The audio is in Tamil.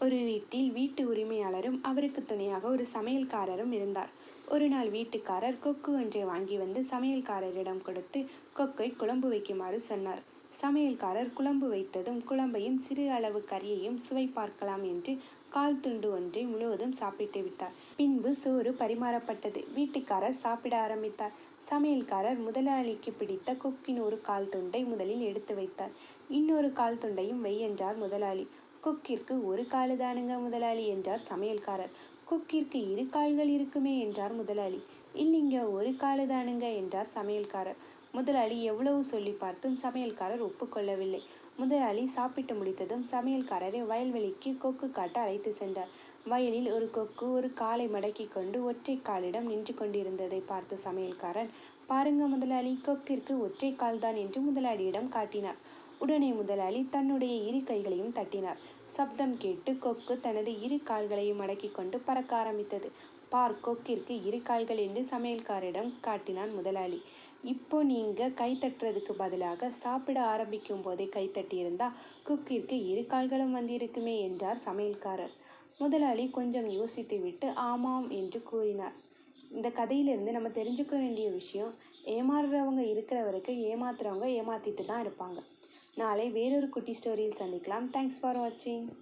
ஒரு வீட்டில் வீட்டு உரிமையாளரும் அவருக்கு துணையாக ஒரு சமையல்காரரும் இருந்தார். ஒரு நாள் வீட்டுக்காரர் கொக்கு ஒன்றை வாங்கி வந்து சமையல்காரரிடம் கொடுத்து கொக்கை குழம்பு வைக்குமாறு சொன்னார். சமையல்காரர் குழம்பு வைத்ததும் குழம்பையும் சிறு அளவு கறியையும் சுவை பார்க்கலாம் என்று கால் துண்டு ஒன்றை முழுவதும் சாப்பிட்டு விட்டார். பின்பு சோறு பரிமாறப்பட்டது. வீட்டுக்காரர் சாப்பிட ஆரம்பித்தார். சமையல்காரர் முதலாளிக்கு பிடித்த கொக்கின் ஒரு கால் துண்டை முதலில் எடுத்து வைத்தார். இன்னொரு கால் துண்டையும் வை என்றார் முதலாளி. கொக்கிற்கு ஒரு காலுதானுங்க முதலாளி என்றார் சமையல்காரர். கொக்கிற்கு இரு கால்கள் இருக்குமே என்றார் முதலாளி. இல்லைங்க, ஒரு காலுதானுங்க என்றார் சமையல்காரர். முதலாளி எவ்வளவு சொல்லி பார்த்தும் சமையல்காரர் ஒப்புக்கொள்ளவில்லை. முதலாளி சாப்பிட்டு முடித்ததும் சமையல்காரரை வயல்வெளிக்கு கொக்கு காட்ட அழைத்து சென்றார். வயலில் ஒரு கொக்கு ஒரு காலை மடக்கி கொண்டு ஒற்றை காலிடம் நின்று கொண்டிருந்ததை பார்த்த சமையல்காரன், பாருங்க முதலாளி, கொக்கிற்கு ஒற்றை கால்தான் என்று முதலாளியிடம் காட்டினார். உடனே முதலாளி தன்னுடைய இரு கைகளையும் தட்டினார். சப்தம் கேட்டு கொக்கு தனது இரு கால்களையும் மடக்கி கொண்டு பறக்க ஆரம்பித்தது. பார், கொக்கிற்கு இரு கால்கள் என்று சமையல்காரிடம் காட்டினான் முதலாளி. இப்போ நீங்க கை தட்டுறதுக்கு பதிலாக சாப்பிட ஆரம்பிக்கும் போதே கை தட்டியிருந்தா கொக்கிற்கு இரு கால்களும் வந்திருக்குமே என்றார் சமையல்காரர். முதலாளி கொஞ்சம் யோசித்து விட்டு ஆமாம் என்று கூறினார். இந்த கதையிலிருந்து நம்ம தெரிஞ்சுக்க வேண்டிய விஷயம், ஏமாறுறவங்க இருக்கிற வரைக்கும் ஏமாத்துறவங்க ஏமாத்திட்டு தான் இருப்பாங்க. நாளை வேறொரு குட்டி ஸ்டோரியில் சந்திக்கலாம். தேங்க்ஸ் ஃபார் வாட்சிங்.